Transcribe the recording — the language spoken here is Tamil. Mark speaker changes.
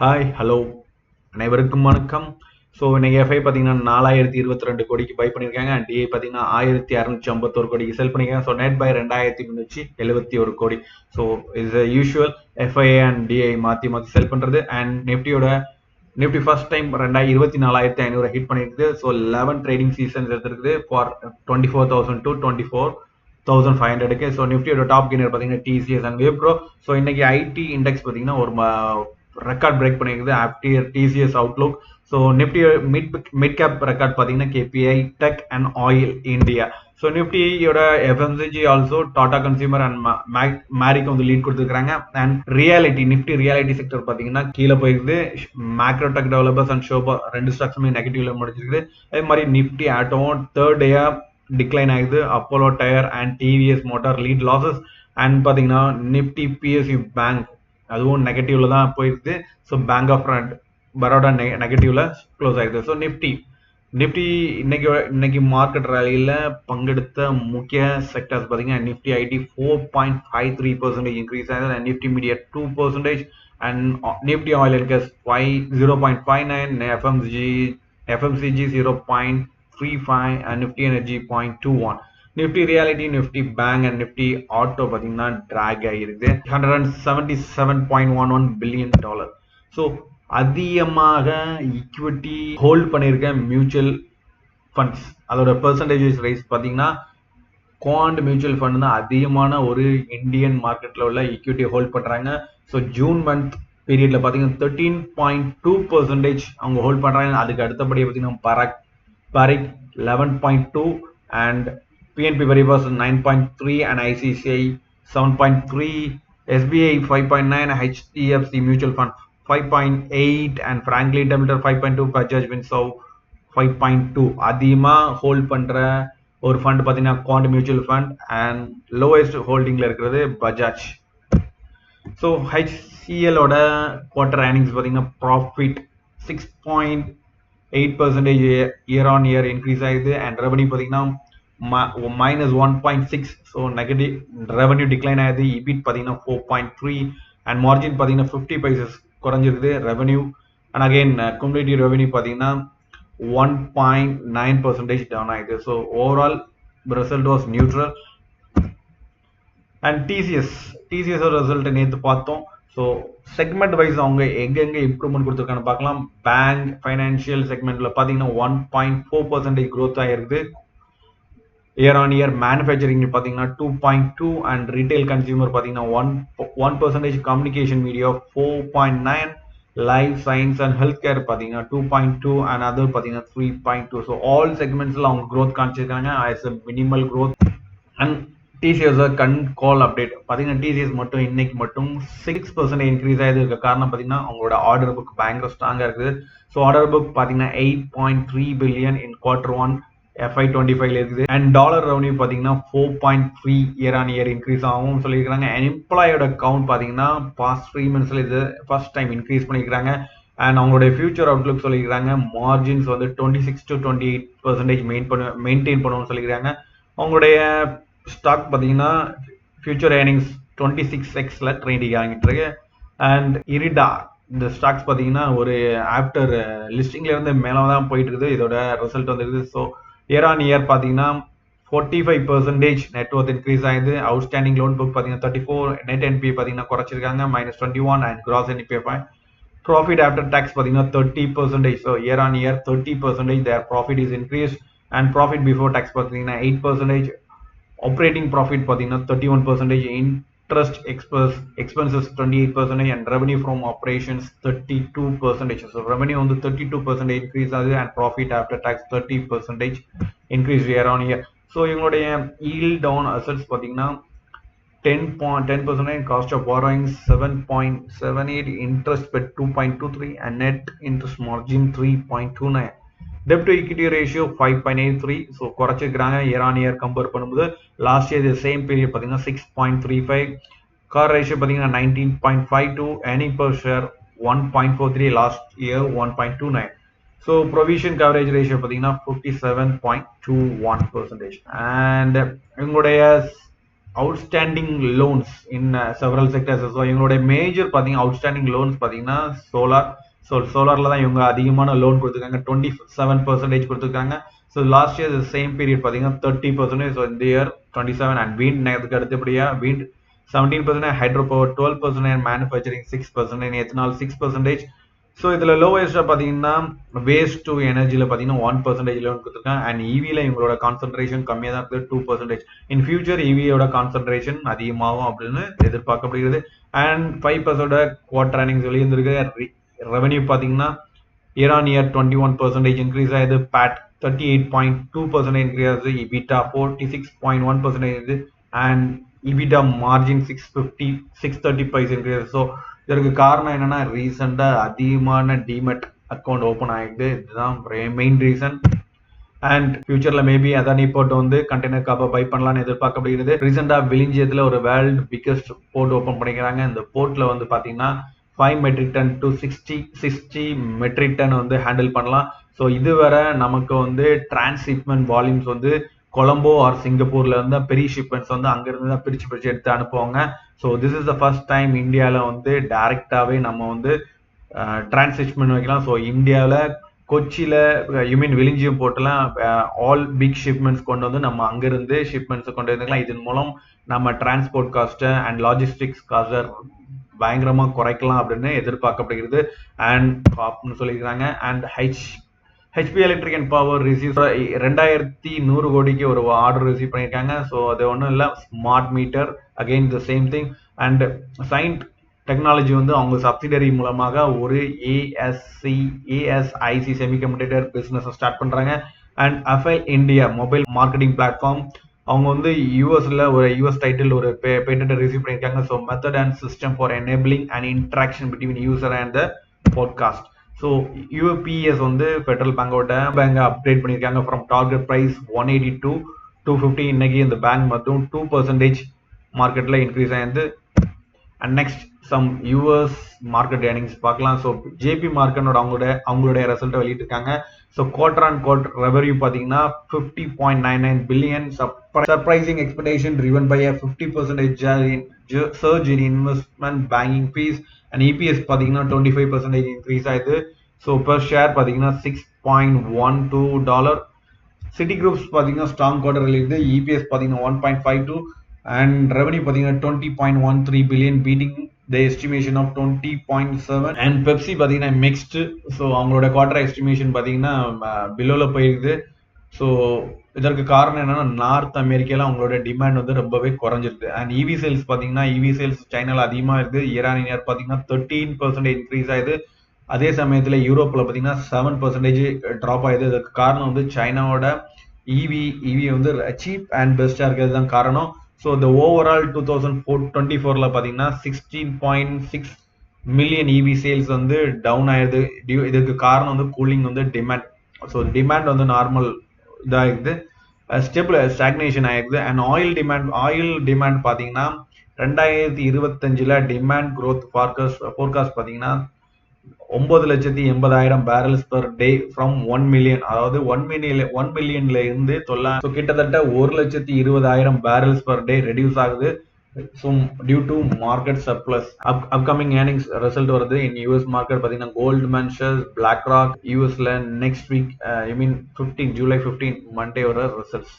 Speaker 1: ஹாய் ஹலோ அனைவருக்கும் வணக்கம். ஸோ இன்னைக்கு எஃப்ஐ பார்த்தீங்கன்னா 4022 கோடிக்கு பை பண்ணியிருக்காங்க. அண்ட் டிஐ பார்த்தீங்கன்னா 1651 கோடிக்கு செல் பண்ணியிருக்காங்க. So net by 2371 crore. So is usual FI and DI மாற்றி மாற்றி செல் பண்ணுறது. And Nifty first time 24,500 hit பண்ணியிருக்குது. ஸோ 11 ட்ரேடிங் சீசன்ஸ் எடுத்திருக்குது ஃபார் 24,000 to 24,500க்கு. ஸோ நிஃப்டியோட டாப் கெய்னர் பார்த்தீங்கன்னா டிசிஎஸ் அண்ட் விப்ரோ. ஸோ இன்னைக்கு ஐடி இண்டெக்ஸ் பார்த்தீங்கன்னா ஒரு ரெக்கார்ட் பிரேக் பண்ணியிருக்குது after TCS outlook. So Nifty mid cap record பார்த்தீங்கன்னா KPI tech and Oil India. So நிஃப்டியோட FMCG also Tata consumer and மேரிக்கு வந்து லீட் கொடுத்துருக்காங்க. அண்ட் நிஃப்டி ரியாலிட்டி செக்டர் பார்த்தீங்கன்னா கீழே போயிருக்குது. Macrotech developers and Sobha ரெண்டு ஸ்டாக்ஸுமே நெகட்டிவ்ல முடிச்சிருக்குது. அதே மாதிரி நிஃப்டி ஆட்டோவும் தேர்ட் டேயா டிக்ளைன் ஆகுது. Apollo tyre and TVS motor lead losses. And பார்த்தீங்கன்னா நிஃப்டி பிஎஸ்யூ பேங்க் அதுவும் நெகட்டிவ்ல தான் போயிருக்கு. ஸோ பேங்க் ஆஃப் பரோடா நெகட்டிவ்ல க்ளோஸ் ஆயிருக்கு. ஸோ நிஃப்டி இன்னைக்கு மார்க்கெட் ரேலியில் பங்கெடுத்த முக்கிய செக்டர்ஸ் பார்த்தீங்கன்னா நிஃப்டி ஐடி 4.53% இன்க்ரீஸ் ஆகுது. And Nifty media 2%. And Nifty oil and gas 0.59, FMCG 0.35 and Nifty energy 0.21. Nifty reality, Nifty bank and Nifty auto பார்த்தீங்கன்னா டிராக் ஆகிருக்கு. $177.11 பில்லியன். ஸோ அதிகமாக ஈக்விட்டி ஹோல்ட் பண்ணியிருக்க மியூச்சுவல் ஃபண்ட்ஸ் அதோட பெர்சன்டேஜ் ரைஸ் பார்த்தீங்கன்னா குவாண்ட் மியூச்சுவல் ஃபண்ட் தான் அதிகமான ஒரு இந்தியன் மார்க்கெட்டில் உள்ள ஈக்விட்டி ஹோல்ட் பண்ணுறாங்க. ஸோ ஜூன் மந்த் பீரியட்ல பார்த்தீங்கன்னா 13.2% அவங்க ஹோல்ட் பண்ணுறாங்க. அதுக்கு அடுத்தபடியே பார்த்தீங்கன்னா Parikh 11.2 and PNB Paribas 9.3 and ICICI 7.3, SBI 5.9, HDFC Mutual Fund 5.8 and Franklin Templeton 5.2, Bajaj Finserv 5.2. அதிகமா ஹோல்ட் பண்ற ஒரு ஃபண்ட் பார்த்தீங்கன்னா quant mutual fund and lowest ஹோல்டிங்ல இருக்கிறது பஜாஜ். ஸோ HCLோட குவார்டர் ஏர்னிங்ஸ் பார்த்தீங்கன்னா profit 6.8% year on year increase ஆகுது. அண்ட் ரெவன்யூ பார்த்தீங்கன்னா -1.6. ஸோ நெகட்டிவ் ரெவன்யூ டிக்ளைன் ஆகுது. இபிட் பார்த்தீங்கன்னா 4.3 அண்ட் மார்ஜின் பார்த்தீங்கன்னா 50 பைசஸ் குறைஞ்சிருக்குது revenue. And again cumulative revenue பார்த்தீங்கன்னா 1.9% டவுன் ஆகுது. So overall result was neutral. And TCS result நேற்று பார்த்தோம். ஸோ செக்மெண்ட் வைஸ் அவங்க எங்கெங்க இம்ப்ரூவ்மெண்ட் கொடுத்துருக்கான்னு பார்க்கலாம். பேங்க் ஃபைனான்சியல் செக்மெண்ட்ல பார்த்தீங்கன்னா 1.4% growth ஆகிருக்குது இயர் ஆன் இயர். மேனுஃபேக்சரிங் பார்த்தீங்கன்னா 2.2 அண்ட் ரீட்டைல் கன்சியூமர் பார்த்தீங்கன்னா 1%. Communication media 4.9, life science and health care பார்த்தீங்கன்னா 2.2 அண்ட் அதர் பார்த்தீங்கன்னா 3.2. ஸோ ஆல் செக்மெண்ட்ஸ்ல அவங்க க்ரோத் காமிச்சிருக்காங்க as a minimal growth. And TCS call update பார்த்தீங்கன்னா டிசிஎஸ் மட்டும் இன்னைக்கு மட்டும் 6% இன்க்ரீஸ் ஆகிருக்கு. காரணம் பார்த்தீங்கன்னா அவங்களோட ஆர்டர் புக் பயங்கர ஸ்ட்ராங்காக இருக்குது. ஸோ ஆர்டர் புக் பார்த்தீங்கன்னா 8.3 பில்லியன் இன் Q1 FY25 இருக்குது. அண்ட் டாலர் ரெவன்யூ பார்த்தீங்கன்னா 4.3 இயர் ஆன் இயர் இன்க்ரீஸ் ஆகும் சொல்லியிருக்காங்க. அண்ட் எம்ப்ளாயோட கவுண்ட் பார்த்தீங்கன்னா பாஸ்ட் 3 monthsல இது ஃபர்ஸ்ட் டைம் இன்க்ரீஸ் பண்ணியிருக்காங்க. அண்ட் அவங்களுடைய ஃபியூச்சர் அவுட்லுக் சொல்லியிருக்காங்க. மார்ஜின்ஸ் வந்து 26 to 28% மெயின்டைன் பண்ணுவோம்னு சொல்லியிருக்காங்க. அவங்களுடைய ஸ்டாக் பார்த்தீங்கன்னா ஃபியூச்சர் ஏர்னிங்ஸ் 26xல ட்ரேடிங் ஆகிட்டு இருக்கு. அண்ட் இரிடா இந்த ஸ்டாக்ஸ் பார்த்தீங்கன்னா ஒரு ஆஃப்டர் லிஸ்டிங்ல இருந்து மேலே தான் போயிட்டு இருக்குது. இதோட ரிசல்ட் வந்துருக்குது. ஸோ இயர் ஆன் இயர் பார்த்தீங்கன்னா 45% நெட்ஒர்த் இன்க்ரீஸ் ஆகுது. அவுட்ஸ்டாண்டிங் லோன் புக் பார்த்தீங்கன்னா 34, நெட் என்பி பார்த்தீங்கன்னா குறைச்சிருக்காங்க -21 and gross NP 5. Profit after tax பார்த்தீங்கன்னா 30%. So year on year 30% their profit is increase. And profit before tax பார்த்தீங்கன்னா 8%. ஆப்ரேட்டிங் ப்ராஃபிட் பார்த்தீங்கன்னா 31%. Interest expenses 28% and revenue from operations 32%. So revenue on the 32% increase and profit after tax 30% increase year on year. So இவங்களுடைய yield on assets பார்த்தீங்கன்னா 10% cost of borrowing 7.78, interest per 2.23 and net interest margin 3.29. டெப்ட் டு ஈக்விட்டி ரேஷியோ 5.83. ஸோ குறைச்சிருக்கிறாங்க இயர் ஆன் இயர் கம்பேர் பண்ணும்போது. லாஸ்ட் இயர் சேம் பீரியட் பார்த்தீங்கன்னா 6.35. கார் ரேஷியோ பார்த்தீங்கன்னா 19.52. Earning per share 1.43. Last year 1.29. So provision coverage ratio பார்த்தீங்கன்னா 57.21%. அண்ட் இவங்களுடைய outstanding loans in several sectors. So இவங்களுடைய மேஜர் பார்த்தீங்கன்னா அவுட்ஸ்டாண்டிங் லோன்ஸ் பார்த்தீங்கன்னா சோலார். ஸோ சோலாரில் தான் இவங்க அதிகமான லோன் கொடுத்துருக்காங்க, 27% கொடுத்துருக்காங்க. So last year same period பார்த்தீங்கன்னா 30%. ஸோ இந்த இயர் 27. அண்ட் வீண்ட் அதுக்கு அடுத்தபடியாக வீண்ட் 17%, hydro power 12%, manufacturing 6%, ethanol 6%. So இதில் லோவஸ்ட்டாக பார்த்தீங்கன்னா வேஸ்ட் டு எனர்ஜியில் பார்த்தீங்கன்னா 1% லோன் கொடுத்துருக்காங்க. அண்ட் இவியில் இவங்களோட கான்சன்ட்ரேஷன் கம்மியாக தான் இருக்குது, 2%. இன் ஃபியூச்சர் இவியோட கான்சன்ட்ரேஷன் அதிகமாகும் அப்படின்னு எதிர்பார்க்கப்படுகிறது. அண்ட் 5% குவார்டர் ஏர்னிங்ஸ் வெளியிருந்திருக்கு. ரெவன்யூ பார்த்தீங்கன்னா இயர் ஆன் இயர் 21% இன்க்ரீஸ் ஆகுது. பேட் 38.2% இன்க்ரீஸ் ஆகுது. EBITDA 46.1% and EBITDA margin 635 increase. So இதற்கு காரணம் என்னன்னா ரீசெண்டாக அதிகமான டிமெட் அக்கௌண்ட் ஓப்பன் ஆகிடுது. இதுதான் மெயின் ரீசன். அண்ட் ஃபியூச்சர்ல மேபி அதானி போர்ட் வந்து கண்டெய்னர் காப்பை பை பண்ணலாம்னு எதிர்பார்க்கப்படுகிறது. ரீசெண்டா விலிஞ்சியத்தில் ஒரு வேர்ல்டு பிக்கஸ்ட் போர்ட் ஓப்பன் பண்ணிக்கிறாங்க. இந்த போர்ட்ல வந்து பாத்தீங்கன்னா 5 metric ton to 60 metric ton வந்து ஹேண்டில் பண்ணலாம். ஸோ இதுவரை நமக்கு வந்து டிரான்ஸ்ஷிப்மெண்ட் வால்யூம்ஸ் வந்து கொலம்போ ஆர் சிங்கப்பூர்ல இருந்தா பெரிய ஷிப்மெண்ட்ஸ் வந்து அங்கிருந்து தான் பிரிச்சு எடுத்து அனுப்புவாங்க. So this is the first time இந்தியாவில் வந்து டைரக்டாவே நம்ம வந்து டிரான்ஸ்ஷிப்மெண்ட் வைக்கலாம். ஸோ இந்தியாவில் கொச்சியில் விலிஞ்சியம் போர்ட்லாம் ஆல் பிக் ஷிப்மெண்ட்ஸ் கொண்டு வந்து நம்ம அங்கிருந்து ஷிப்மெண்ட்ஸ் கொண்டு வந்துக்கலாம். இதன் மூலம் நம்ம டிரான்ஸ்போர்ட் காஸ்ட்டை அண்ட் லாஜிஸ்டிக்ஸ் காஸ்ட்டை பயங்கரமா குறைக்கலாம் அப்படின்னு எதிர்பார்க்கப்படுகிறது அண்ட் சொல்லியிருக்காங்க. And HP electric and power receive 2100 கோடிக்கு ஒரு ஆர்டர் ரிசீவ் பண்ணியிருக்காங்க. ஸோ அது ஒன்றும் இல்லை, smart meter again the same thing. And Cyient technology வந்து அவங்க சப்சிடரி மூலமாக ஒரு ஏஎஸ்ஐசி செமிகண்டக்டர் பிசினஸ் ஸ்டார்ட் பண்றாங்க. And Affle India mobile marketing platform அவங்க வந்து யூஎஸ்ல ஒரு யூஎஸ் டைட்டில் ஒரு பேட்டன்ட் ரிசீவ் பண்ணியிருக்காங்க. So method and system for enabling and interaction between user and the podcast. So UBS வந்து ஃபெடரல் பேங்கோட பேங்க் அப்டேட் பண்ணியிருக்காங்க ஃப்ரம் டார்கெட் ப்ரைஸ் 180 to 250. இன்னைக்கு இந்த பேங்க் மட்டும் 2% மார்க்கெட்ல இன்க்ரீஸ் ஆயிருந்து. And next some US market earnings பார்க்கலாம். ஸோ ஜேபி மார்க்கெட்டோட அவங்களுடைய ரிசல்ட்டை வெளியிட்டிருக்காங்க. So quarter on quarter revenue பார்த்தீங்கன்னா 50.99 billion, surprising expectation driven by a 50% surge in investment banking fees. And EPS பார்த்தீங்கன்னா 25% இன்க்ரீஸ் ஆயிடுது. ஸோ பெர் ஷேர் பார்த்தீங்கன்னா $6.12. சிட்டி குரூப்ஸ் பார்த்தீங்கன்னா ஸ்ட்ராங் குவார்டர் வெளியிடுது. இபிஎஸ் பார்த்தீங்கன்னா 1.52 and revenue பார்த்தீங்கன்னா 20.13 billion beating the estimation of 20.7. and Pepsi பார்த்தீங்கன்னா mixed. ஸோ அவங்களோட குவார்டர் எஸ்டிமேஷன் பார்த்தீங்கன்னா பிலோல போயிருக்குது. ஸோ இதற்கு காரணம் என்னன்னா நார்த் அமெரிக்கால அவங்களோட டிமாண்ட் வந்து ரொம்பவே குறைஞ்சிருக்கு. அண்ட் இவி சேல்ஸ் பார்த்தீங்கன்னா இவி சேல்ஸ் சைனால அதிகமாக இருக்குது. இயர் ஆன் இயர் பார்த்தீங்கன்னா 13% இன்க்ரீஸ் ஆகுது. அதே சமயத்தில் யூரோப்பில் பார்த்தீங்கன்னா 7% ட்ராப் ஆகுது. இதுக்கு காரணம் வந்து சைனாவோட இவி வந்து சீப் அண்ட் பெஸ்டாக இருக்கிறது தான் காரணம். ஸோ இந்த ஓவரால் 2024 பார்த்தீங்கன்னா 16.6 மில்லியன் இவி சேல்ஸ் வந்து டவுன் ஆயிடுது. இதுக்கு காரணம் வந்து கூலிங் வந்து டிமாண்ட். ஸோ டிமாண்ட் வந்து நார்மல் இதாகிடுது, ஸ்டாக்னேஷன் ஆகிடுது. அண்ட் ஆயில் டிமாண்ட் பார்த்தீங்கன்னா 2025 டிமாண்ட் க்ரோத் ஃபோர்காஸ்ட் பார்த்தீங்கன்னா 9,80,000 barrels per day from 1 million. அதாவது 1 மில்லியன்ல இருந்து கிட்டத்தட்ட 1,20,000 பேரல்ஸ் பெர் டே ரெடியூஸ் ஆகுது. So due to market surplus. Upcoming earnings result வருது. இன் யூஎஸ் மார்க்கெட் பார்த்தீங்கன்னா கோல்ட்மேன் சாச்சஸ், பிளாக் ராக் யூஎஸ்ல நெக்ஸ்ட் வீக் ஜூலை 15 மண்டே வர ரிசல்ட்ஸ்.